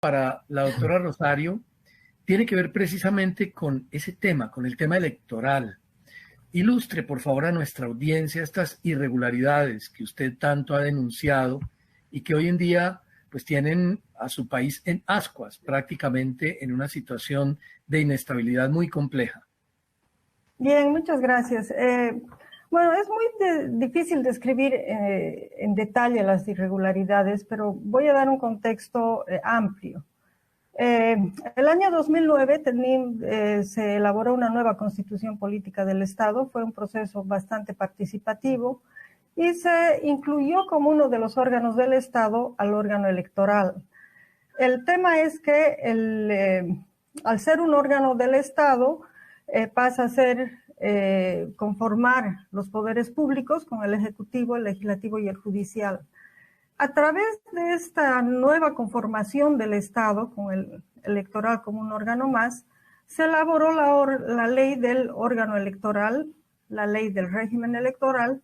para la doctora Rosario tiene que ver precisamente con ese tema, con el tema electoral. Ilustre, por favor, a nuestra audiencia estas irregularidades que usted tanto ha denunciado y que hoy en día pues tienen a su país en ascuas, prácticamente en una situación de inestabilidad muy compleja. Bien, muchas gracias. Bueno, es muy difícil describir en detalle las irregularidades, pero voy a dar un contexto amplio. El año 2009 se elaboró una nueva constitución política del Estado, fue un proceso bastante participativo y se incluyó como uno de los órganos del Estado al órgano electoral. El tema es que al ser un órgano del Estado pasa a ser conformar los poderes públicos con el Ejecutivo, el Legislativo y el Judicial. A través de esta nueva conformación del Estado, con el electoral como un órgano más, se elaboró la ley del órgano electoral, la ley del régimen electoral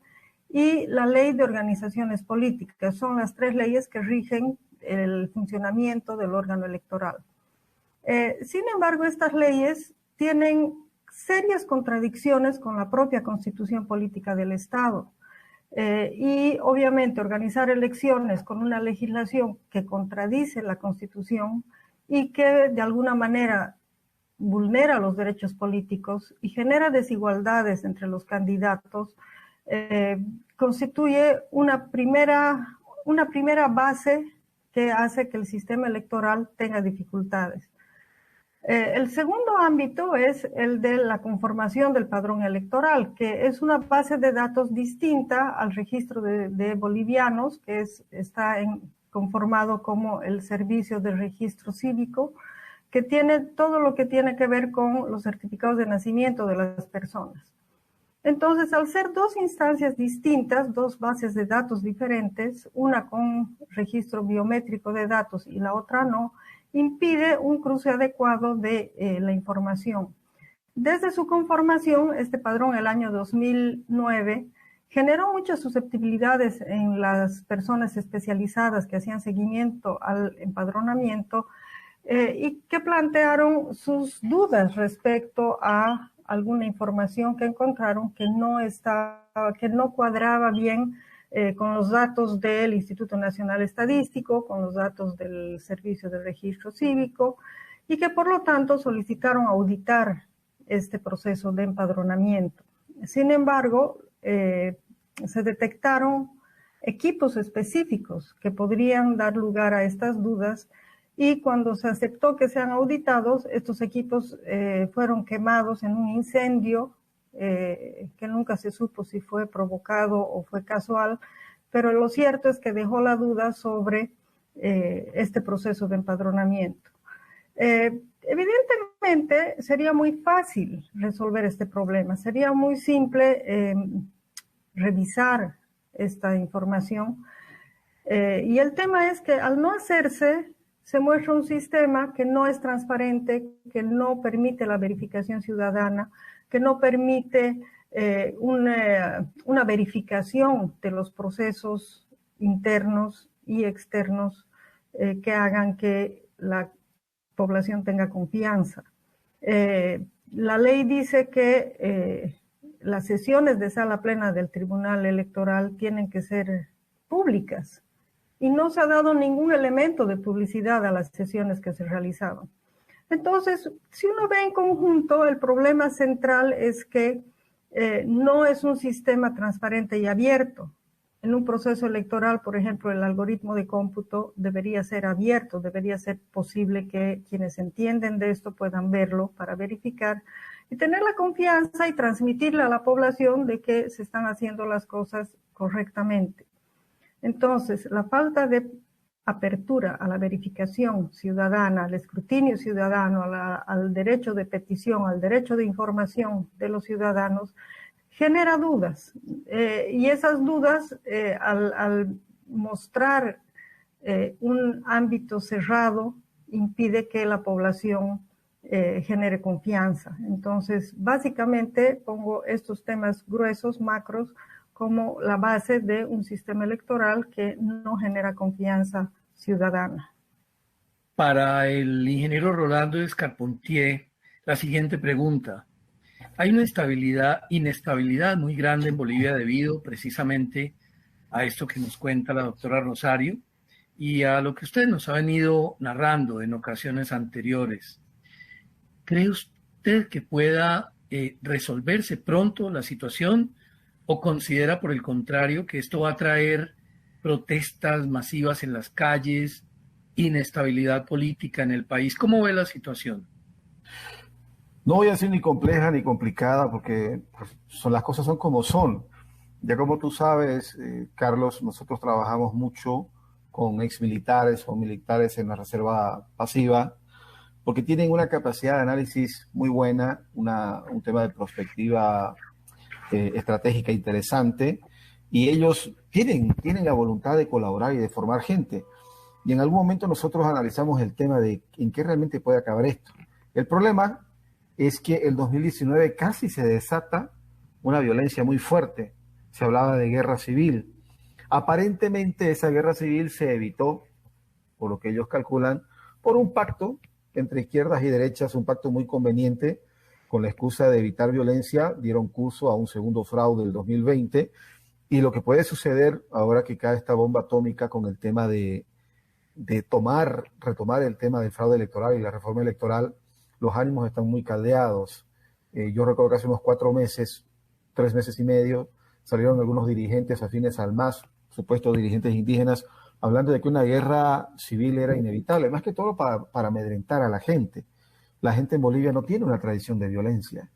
y la ley de organizaciones políticas. Son las tres leyes que rigen el funcionamiento del órgano electoral. Sin embargo, estas leyes tienen serias contradicciones con la propia Constitución Política del Estado. Y obviamente organizar elecciones con una legislación que contradice la Constitución y que de alguna manera vulnera los derechos políticos y genera desigualdades entre los candidatos, constituye una primera base que hace que el sistema electoral tenga dificultades. El segundo ámbito es el de la conformación del padrón electoral, que es una base de datos distinta al registro de bolivianos, que está conformado como el servicio de registro cívico, que tiene todo lo que tiene que ver con los certificados de nacimiento de las personas. Entonces, al ser dos instancias distintas, dos bases de datos diferentes, una con registro biométrico de datos y la otra no, impide un cruce adecuado de la información. Desde su conformación, este padrón el año 2009 generó muchas susceptibilidades en las personas especializadas que hacían seguimiento al empadronamiento y que plantearon sus dudas respecto a alguna información que encontraron que no cuadraba bien con los datos del Instituto Nacional Estadístico, con los datos del Servicio de Registro Cívico, y que por lo tanto solicitaron auditar este proceso de empadronamiento. Sin embargo, se detectaron equipos específicos que podrían dar lugar a estas dudas, y cuando se aceptó que sean auditados, estos equipos fueron quemados en un incendio que nunca se supo si fue provocado o fue casual, pero lo cierto es que dejó la duda sobre este proceso de empadronamiento. Evidentemente sería muy fácil resolver este problema, sería muy simple revisar esta información y el tema es que al no hacerse se muestra un sistema que no es transparente, que no permite la verificación ciudadana, que no permite una verificación de los procesos internos y externos que hagan que la población tenga confianza. La ley dice que las sesiones de sala plena del Tribunal Electoral tienen que ser públicas y no se ha dado ningún elemento de publicidad a las sesiones que se realizaban. Entonces, si uno ve en conjunto, el problema central es que no es un sistema transparente y abierto. En un proceso electoral, por ejemplo, el algoritmo de cómputo debería ser abierto, debería ser posible que quienes entienden de esto puedan verlo para verificar y tener la confianza y transmitirle a la población de que se están haciendo las cosas correctamente. Entonces, la falta de apertura a la verificación ciudadana, al escrutinio ciudadano, al derecho de petición, al derecho de información de los ciudadanos, genera dudas. Y esas dudas, al mostrar un ámbito cerrado, impide que la población genere confianza. Entonces, básicamente pongo estos temas gruesos, macros, como la base de un sistema electoral que no genera confianza ciudadana. Para el ingeniero Rolando Escarpontier, la siguiente pregunta. Hay una inestabilidad muy grande en Bolivia debido precisamente a esto que nos cuenta la doctora Rosario y a lo que usted nos ha venido narrando en ocasiones anteriores. ¿Cree usted que pueda resolverse pronto la situación o considera por el contrario que esto va a traer protestas masivas en las calles, inestabilidad política en el país? ¿Cómo ve la situación? No voy a decir ni compleja ni complicada porque pues, las cosas son como son. Ya como tú sabes, Carlos, nosotros trabajamos mucho con exmilitares o militares en la reserva pasiva porque tienen una capacidad de análisis muy buena, un tema de perspectiva estratégica interesante, y ellos tienen la voluntad de colaborar y de formar gente. Y en algún momento nosotros analizamos el tema de en qué realmente puede acabar esto. El problema es que el 2019 casi se desata una violencia muy fuerte. Se hablaba de guerra civil. Aparentemente esa guerra civil se evitó, por lo que ellos calculan, por un pacto entre izquierdas y derechas, un pacto muy conveniente, con la excusa de evitar violencia, dieron curso a un segundo fraude del 2020, y lo que puede suceder ahora que cae esta bomba atómica con el tema de retomar el tema del fraude electoral y la reforma electoral, los ánimos están muy caldeados. Yo recuerdo que hace unos 4 meses, 3 meses y medio, salieron algunos dirigentes afines al MAS, supuestos dirigentes indígenas, hablando de que una guerra civil era inevitable, más que todo para amedrentar a la gente. La gente en Bolivia no tiene una tradición de violencia.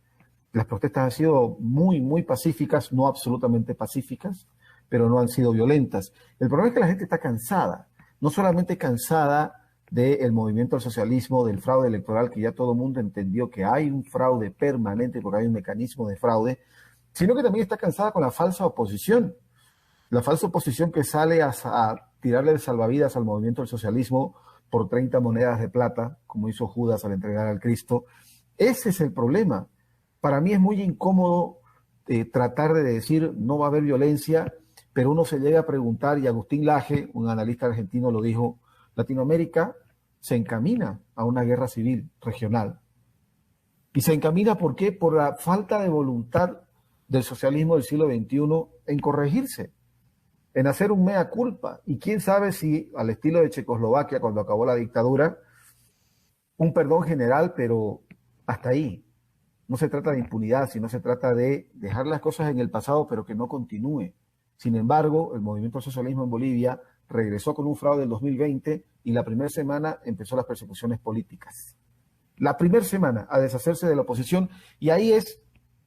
Las protestas han sido muy, muy pacíficas, no absolutamente pacíficas, pero no han sido violentas. El problema es que la gente está cansada, no solamente cansada del movimiento al socialismo, del fraude electoral, que ya todo el mundo entendió que hay un fraude permanente porque hay un mecanismo de fraude, sino que también está cansada con la falsa oposición. La falsa oposición que sale a tirarle el salvavidas al movimiento del socialismo por 30 monedas de plata, como hizo Judas al entregar al Cristo. Ese es el problema. Para mí es muy incómodo tratar de decir no va a haber violencia, pero uno se llega a preguntar, y Agustín Laje, un analista argentino, lo dijo, Latinoamérica se encamina a una guerra civil regional. Y se encamina, ¿por qué? Por la falta de voluntad del socialismo del siglo XXI en corregirse, en hacer un mea culpa. Y quién sabe si, al estilo de Checoslovaquia, cuando acabó la dictadura, un perdón general, pero hasta ahí. No se trata de impunidad, sino se trata de dejar las cosas en el pasado, pero que no continúe. Sin embargo, el movimiento al socialismo en Bolivia regresó con un fraude del 2020 y la primera semana empezó las persecuciones políticas. La primera semana a deshacerse de la oposición, y ahí es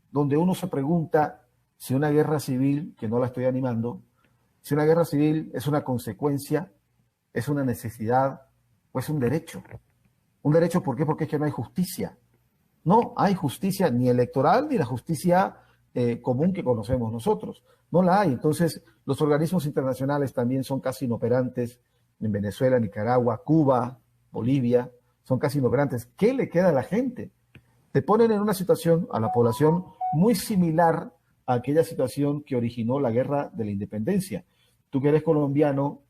donde uno se pregunta si una guerra civil, que no la estoy animando, si una guerra civil es una consecuencia, es una necesidad o es un derecho. Un derecho, ¿por qué? Porque es que no hay justicia. No hay justicia ni electoral ni la justicia común que conocemos nosotros. No la hay. Entonces, los organismos internacionales también son casi inoperantes en Venezuela, Nicaragua, Cuba, Bolivia, son casi inoperantes. ¿Qué le queda a la gente? Te ponen en una situación, a la población, muy similar a aquella situación que originó la guerra de la independencia. Tú que eres colombiano,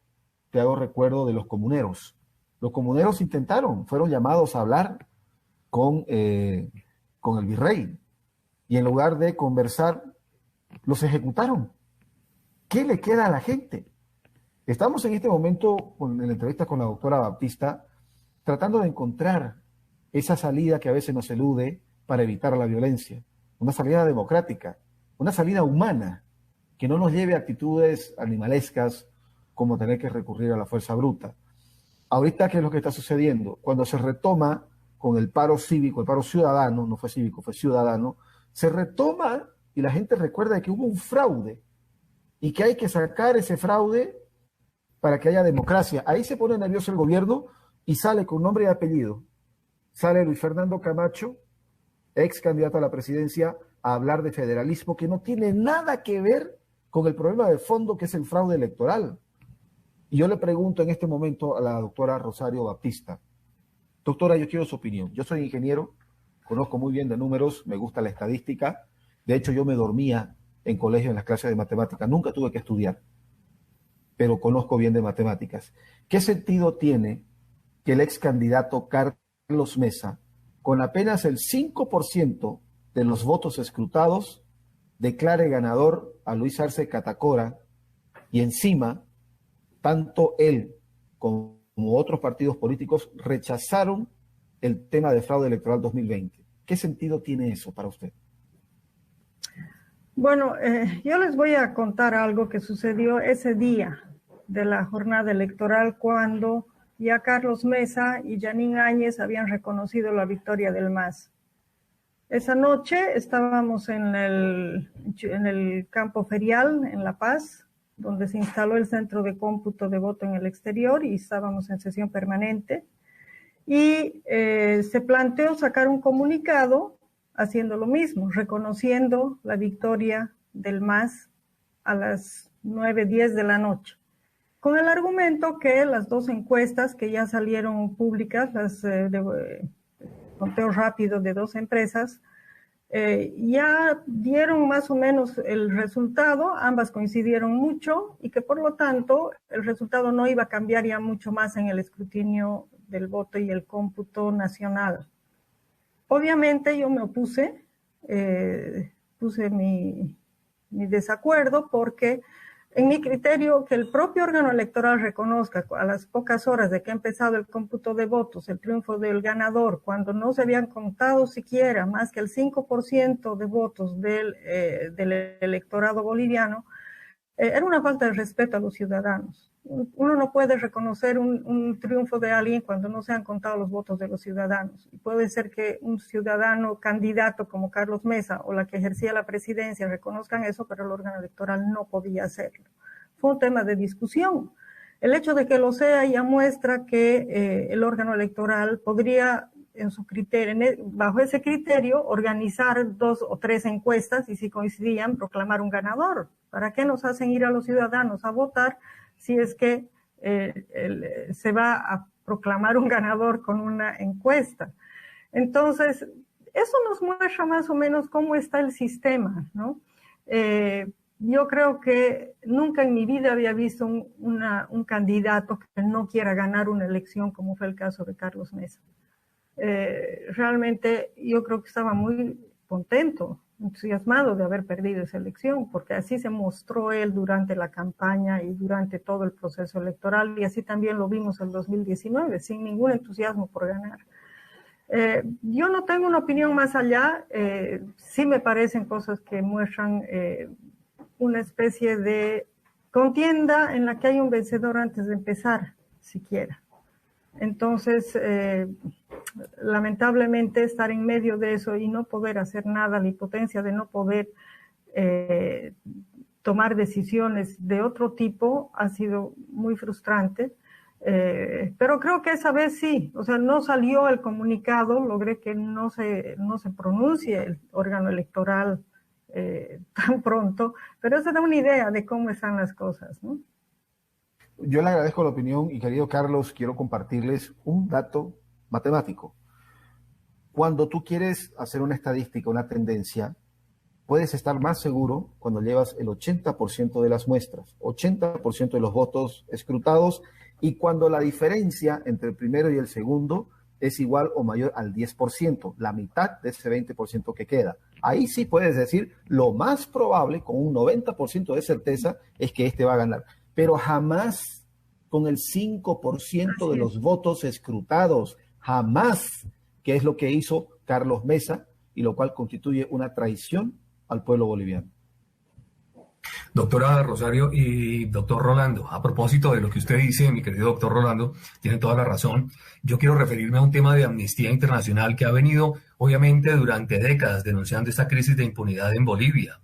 te hago recuerdo de los comuneros. Los comuneros intentaron, fueron llamados a hablar con el virrey, y en lugar de conversar, los ejecutaron. ¿Qué le queda a la gente? Estamos en este momento, en la entrevista con la doctora Baptista, tratando de encontrar esa salida que a veces nos elude para evitar la violencia, una salida democrática, una salida humana, que no nos lleve a actitudes animalescas como tener que recurrir a la fuerza bruta. Ahorita, ¿qué es lo que está sucediendo? Cuando se retoma con el paro cívico, el paro ciudadano, no fue cívico, fue ciudadano, se retoma y la gente recuerda que hubo un fraude y que hay que sacar ese fraude para que haya democracia. Ahí se pone nervioso el gobierno y sale con nombre y apellido. Sale Luis Fernando Camacho, ex candidato a la presidencia, a hablar de federalismo que no tiene nada que ver con el problema de fondo que es el fraude electoral. Y yo le pregunto en este momento a la doctora Rosario Baptista, doctora, yo quiero su opinión. Yo soy ingeniero, conozco muy bien de números, me gusta la estadística. De hecho, yo me dormía en colegio en las clases de matemáticas. Nunca tuve que estudiar, pero conozco bien de matemáticas. ¿Qué sentido tiene que el ex candidato Carlos Mesa, con apenas el 5% de los votos escrutados, declare ganador a Luis Arce Catacora y encima, tanto él como otros partidos políticos rechazaron el tema de fraude electoral 2020. ¿Qué sentido tiene eso para usted? Bueno, yo les voy a contar algo que sucedió ese día de la jornada electoral cuando ya Carlos Mesa y Jeanine Áñez habían reconocido la victoria del MAS. Esa noche estábamos en el campo ferial en La Paz, donde se instaló el centro de cómputo de voto en el exterior y estábamos en sesión permanente. Y se planteó sacar un comunicado haciendo lo mismo, reconociendo la victoria del MAS a las 9:10 de la noche, con el argumento que las dos encuestas que ya salieron públicas, las de conteo rápido de dos empresas, ya dieron más o menos el resultado, ambas coincidieron mucho y que por lo tanto el resultado no iba a cambiar ya mucho más en el escrutinio del voto y el cómputo nacional. Obviamente yo me opuse, puse mi desacuerdo porque en mi criterio que el propio órgano electoral reconozca a las pocas horas de que ha empezado el cómputo de votos el triunfo del ganador, cuando no se habían contado siquiera más que el 5% de votos del electorado boliviano, era una falta de respeto a los ciudadanos. Uno no puede reconocer un triunfo de alguien cuando no se han contado los votos de los ciudadanos. Y puede ser que un ciudadano candidato como Carlos Mesa o la que ejercía la presidencia reconozcan eso, pero el órgano electoral no podía hacerlo. Fue un tema de discusión. El hecho de que lo sea ya muestra que el órgano electoral podría, en su criterio, bajo ese criterio, organizar 2 o 3 encuestas y si coincidían, proclamar un ganador. ¿Para qué nos hacen ir a los ciudadanos a votar si es que se va a proclamar un ganador con una encuesta? Entonces, eso nos muestra más o menos cómo está el sistema, ¿no? Yo creo que nunca en mi vida había visto un candidato que no quiera ganar una elección, como fue el caso de Carlos Mesa. Realmente yo creo que estaba muy contento, entusiasmado de haber perdido esa elección, porque así se mostró él durante la campaña y durante todo el proceso electoral, y así también lo vimos en 2019, sin ningún entusiasmo por ganar. Yo no tengo una opinión más allá, sí me parecen cosas que muestran una especie de contienda en la que hay un vencedor antes de empezar, siquiera. Entonces, lamentablemente estar en medio de eso y no poder hacer nada, la impotencia de no poder tomar decisiones de otro tipo ha sido muy frustrante, pero creo que esa vez sí, o sea, no salió el comunicado, logré que no se pronuncie el órgano electoral tan pronto, pero eso da una idea de cómo están las cosas, ¿no? Yo le agradezco la opinión y querido Carlos, quiero compartirles un dato matemático. Cuando tú quieres hacer una estadística, una tendencia, puedes estar más seguro cuando llevas el 80% de las muestras, 80% de los votos escrutados y cuando la diferencia entre el primero y el segundo es igual o mayor al 10%, la mitad de ese 20% que queda. Ahí sí puedes decir lo más probable, con un 90% de certeza, es que este va a ganar. Pero jamás con el 5% de los votos escrutados, jamás, que es lo que hizo Carlos Mesa, y lo cual constituye una traición al pueblo boliviano. Doctora Rosario y doctor Rolando, a propósito de lo que usted dice, mi querido doctor Rolando, tiene toda la razón. Yo quiero referirme a un tema de Amnistía Internacional que ha venido, obviamente, durante décadas denunciando esta crisis de impunidad en Bolivia,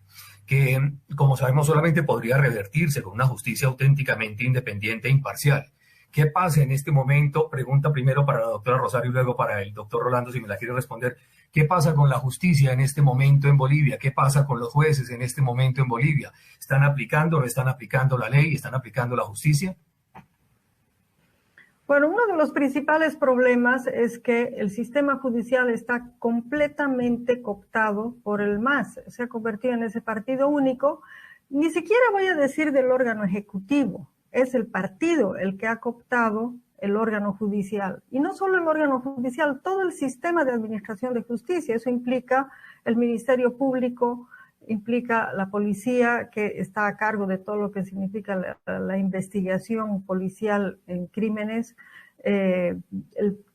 que, como sabemos, solamente podría revertirse con una justicia auténticamente independiente e imparcial. ¿Qué pasa en este momento? Pregunta primero para la doctora Rosario y luego para el doctor Rolando, si me la quiere responder. ¿Qué pasa con la justicia en este momento en Bolivia? ¿Qué pasa con los jueces en este momento en Bolivia? ¿Están aplicando o no están aplicando la ley? ¿Están aplicando la justicia? Bueno, uno de los principales problemas es que el sistema judicial está completamente cooptado por el MAS. Se ha convertido en ese partido único. Ni siquiera voy a decir del órgano ejecutivo. Es el partido el que ha cooptado el órgano judicial. Y no solo el órgano judicial, todo el sistema de administración de justicia. Eso implica el Ministerio Público, implica la policía, que está a cargo de todo lo que significa la investigación policial en crímenes,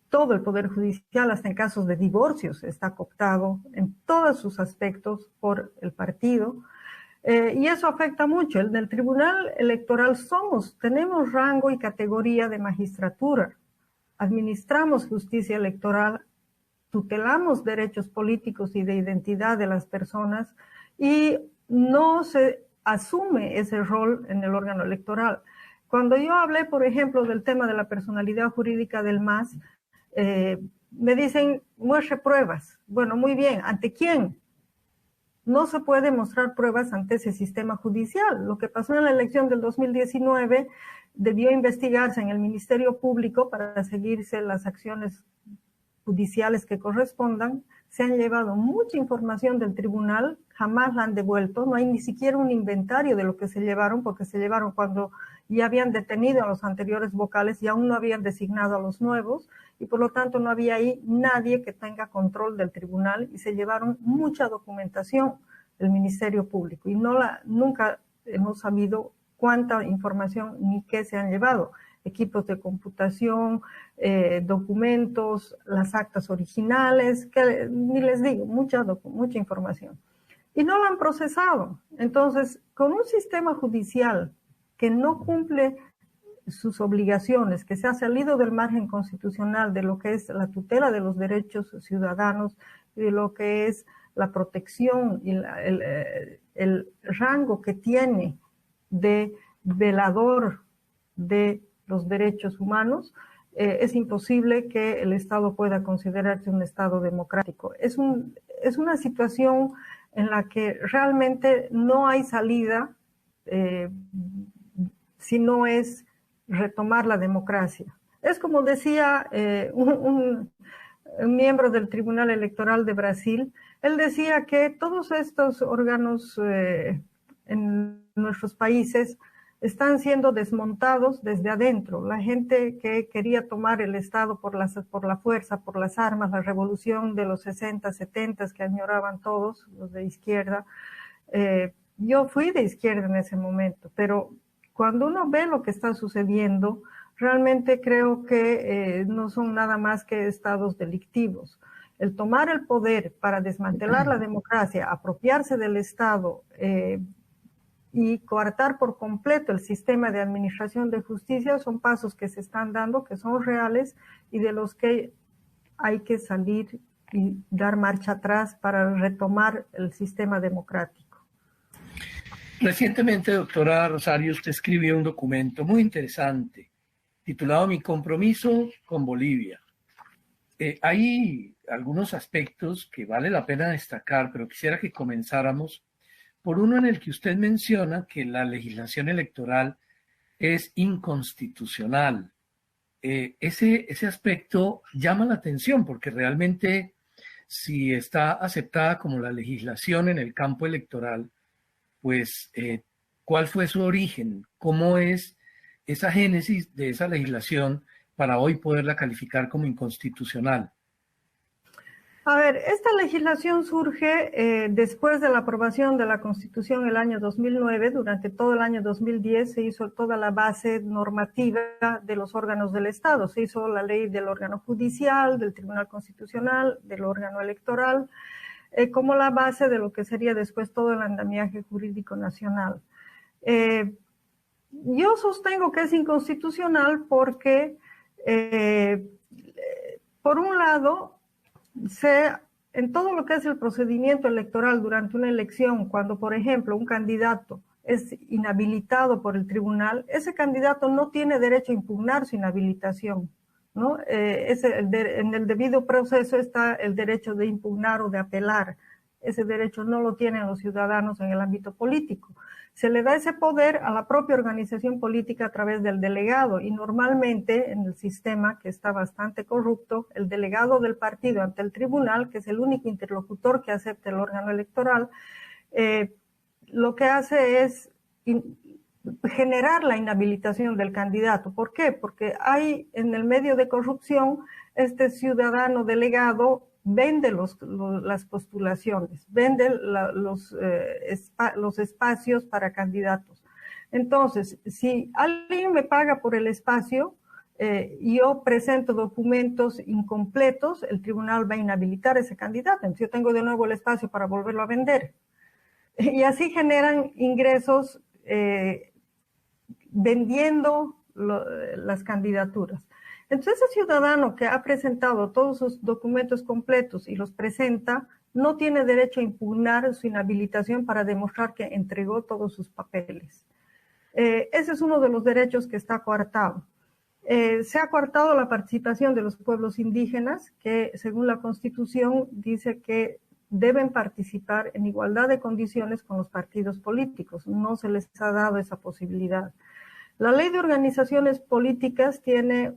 todo el Poder Judicial, hasta en casos de divorcios, está cooptado en todos sus aspectos por el partido. Y eso afecta mucho. En el Tribunal Electoral tenemos rango y categoría de magistratura, administramos justicia electoral, tutelamos derechos políticos y de identidad de las personas y no se asume ese rol en el órgano electoral. Cuando yo hablé, por ejemplo, del tema de la personalidad jurídica del MAS, me dicen, muestre pruebas. Bueno, muy bien, ¿ante quién? No se puede mostrar pruebas ante ese sistema judicial. Lo que pasó en la elección del 2019 debió investigarse en el Ministerio Público para seguirse las acciones judiciales que correspondan. Se han llevado mucha información del tribunal, jamás la han devuelto, no hay ni siquiera un inventario de lo que se llevaron, porque se llevaron cuando ya habían detenido a los anteriores vocales y aún no habían designado a los nuevos, y por lo tanto no había ahí nadie que tenga control del tribunal, y se llevaron mucha documentación del Ministerio Público, y nunca hemos sabido cuánta información ni qué se han llevado. Equipos de computación, documentos, las actas originales, que ni les digo, mucha información. Y no la han procesado. Entonces, con un sistema judicial que no cumple sus obligaciones, que se ha salido del margen constitucional de lo que es la tutela de los derechos ciudadanos y de lo que es la protección y el rango que tiene de velador de los derechos humanos, es imposible que el Estado pueda considerarse un Estado democrático. Es una situación en la que realmente no hay salida si no es retomar la democracia. Es como decía un miembro del Tribunal Electoral de Brasil, él decía que todos estos órganos en nuestros países están siendo desmontados desde adentro. La gente que quería tomar el Estado por la fuerza, por las armas, la revolución de los 60, 70 que añoraban todos, los de izquierda. Yo fui de izquierda en ese momento, pero cuando uno ve lo que está sucediendo, realmente creo que no son nada más que estados delictivos. El tomar el poder para desmantelar la democracia, apropiarse del Estado, y coartar por completo el sistema de administración de justicia son pasos que se están dando, que son reales y de los que hay que salir y dar marcha atrás para retomar el sistema democrático. Recientemente, doctora Rosario, usted escribió un documento muy interesante titulado Mi compromiso con Bolivia. Hay algunos aspectos que vale la pena destacar, pero quisiera que comenzáramos por uno en el que usted menciona que la legislación electoral es inconstitucional. Ese aspecto llama la atención porque realmente si está aceptada como la legislación en el campo electoral, pues ¿cuál fue su origen? ¿Cómo es esa génesis de esa legislación para hoy poderla calificar como inconstitucional? A ver, esta legislación surge después de la aprobación de la Constitución el año 2009. Durante todo el año 2010 se hizo toda la base normativa de los órganos del Estado. Se hizo la ley del órgano judicial, del Tribunal Constitucional, del órgano electoral, como la base de lo que sería después todo el andamiaje jurídico nacional. Yo sostengo que es inconstitucional porque, por un lado, en todo lo que es el procedimiento electoral durante una elección, cuando, por ejemplo, un candidato es inhabilitado por el tribunal, ese candidato no tiene derecho a impugnar su inhabilitación, ¿no? En el debido proceso está el derecho de impugnar o de apelar. Ese derecho no lo tienen los ciudadanos en el ámbito político. Se le da ese poder a la propia organización política a través del delegado, y normalmente en el sistema, que está bastante corrupto, el delegado del partido ante el tribunal, que es el único interlocutor que acepta el órgano electoral, lo que hace es generar la inhabilitación del candidato. ¿Por qué? Porque hay en el medio de corrupción, este ciudadano delegado vende las postulaciones, vende los espacios para candidatos. Entonces, si alguien me paga por el espacio, yo presento documentos incompletos, el tribunal va a inhabilitar a ese candidato. Entonces yo tengo de nuevo el espacio para volverlo a vender. Y así generan ingresos vendiendo las candidaturas. Entonces ese ciudadano que ha presentado todos sus documentos completos y los presenta, no tiene derecho a impugnar su inhabilitación para demostrar que entregó todos sus papeles. Ese es uno de los derechos que está coartado. Se ha coartado la participación de los pueblos indígenas, que según la Constitución dice que deben participar en igualdad de condiciones con los partidos políticos. No se les ha dado esa posibilidad. La ley de organizaciones políticas tiene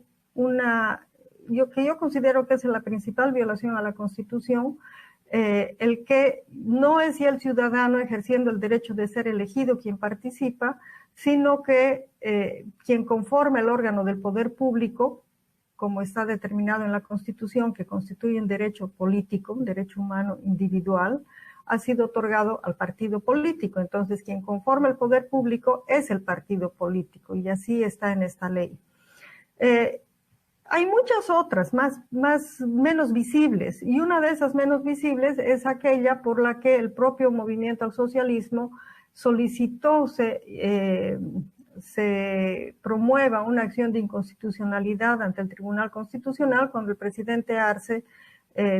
yo considero que es la principal violación a la Constitución, el que no es ya el ciudadano ejerciendo el derecho de ser elegido quien participa, sino que quien conforma el órgano del poder público, como está determinado en la Constitución, que constituye un derecho político, un derecho humano individual, ha sido otorgado al partido político. Entonces, quien conforma el poder público es el partido político, y así está en esta ley. Hay muchas otras, menos visibles, y una de esas menos visibles es aquella por la que el propio movimiento al socialismo solicitó se promueva una acción de inconstitucionalidad ante el Tribunal Constitucional cuando el presidente Arce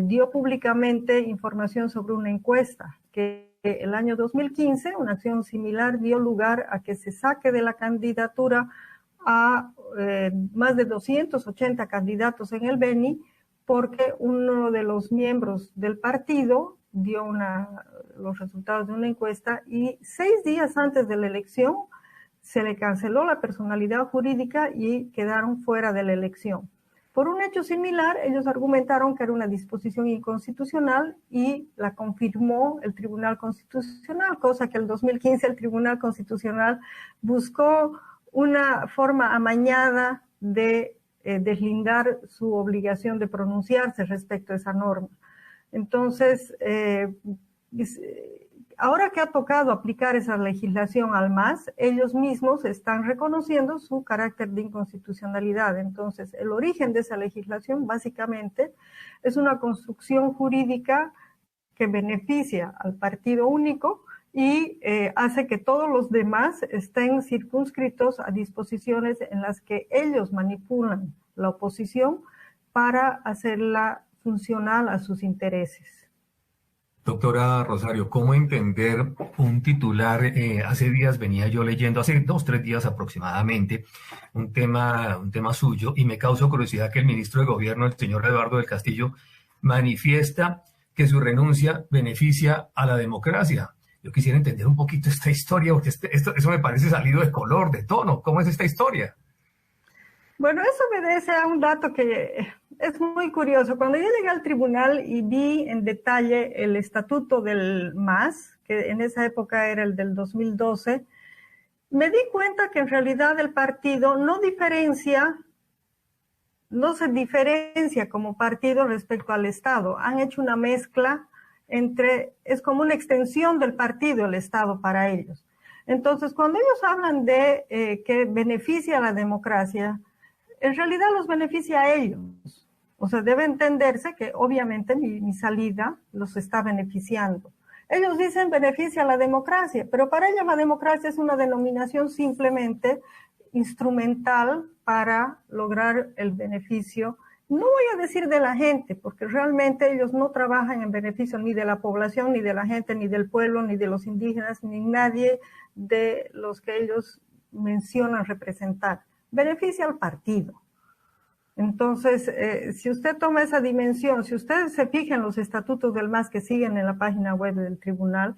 dio públicamente información sobre una encuesta que el año 2015, una acción similar dio lugar a que se saque de la candidatura a más de 280 candidatos en el Beni, porque uno de los miembros del partido dio los resultados de una encuesta y 6 días antes de la elección se le canceló la personalidad jurídica y quedaron fuera de la elección. Por un hecho similar, ellos argumentaron que era una disposición inconstitucional y la confirmó el Tribunal Constitucional, cosa que en el 2015 el Tribunal Constitucional buscó una forma amañada de deslindar su obligación de pronunciarse respecto a esa norma. Entonces, ahora que ha tocado aplicar esa legislación al MAS, ellos mismos están reconociendo su carácter de inconstitucionalidad. Entonces, el origen de esa legislación básicamente es una construcción jurídica que beneficia al partido único y hace que todos los demás estén circunscritos a disposiciones en las que ellos manipulan la oposición para hacerla funcional a sus intereses. Doctora Rosario, ¿cómo entender un titular? Hace días venía yo leyendo, hace 2 o 3 días aproximadamente, un tema suyo, y me causó curiosidad que el ministro de Gobierno, el señor Eduardo del Castillo, manifiesta que su renuncia beneficia a la democracia. Yo quisiera entender un poquito esta historia, porque eso me parece salido de color, de tono. ¿Cómo es esta historia? Bueno, eso obedece a un dato que es muy curioso. Cuando yo llegué al tribunal y vi en detalle el estatuto del MAS, que en esa época era el del 2012, me di cuenta que en realidad el partido no se diferencia como partido respecto al Estado. Han hecho una mezcla es como una extensión del partido el Estado para ellos. Entonces, cuando ellos hablan de que beneficia a la democracia, en realidad los beneficia a ellos. O sea, debe entenderse que obviamente mi salida los está beneficiando. Ellos dicen beneficia a la democracia, pero para ellos la democracia es una denominación simplemente instrumental para lograr el beneficio. No voy a decir de la gente, porque realmente ellos no trabajan en beneficio ni de la población, ni de la gente, ni del pueblo, ni de los indígenas, ni nadie de los que ellos mencionan representar. Beneficia al partido. Entonces, si usted toma esa dimensión, si ustedes se fijan en los estatutos del MAS que siguen en la página web del tribunal,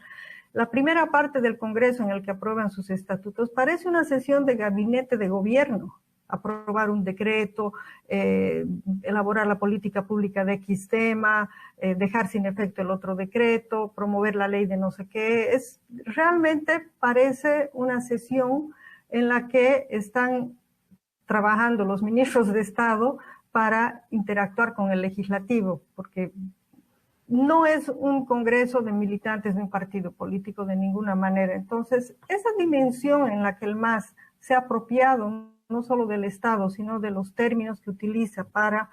la primera parte del Congreso en el que aprueban sus estatutos parece una sesión de gabinete de gobierno. Aprobar un decreto, elaborar la política pública de X tema, dejar sin efecto el otro decreto, promover la ley de no sé qué. Realmente parece una sesión en la que están trabajando los ministros de Estado para interactuar con el legislativo, porque no es un congreso de militantes de un partido político de ninguna manera. Entonces, esa dimensión en la que el MAS se ha apropiado no solo del Estado, sino de los términos que utiliza para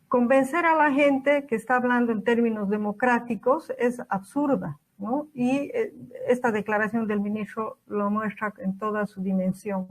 convencer a la gente que está hablando en términos democráticos es absurda, ¿no? Y esta declaración del ministro lo muestra en toda su dimensión.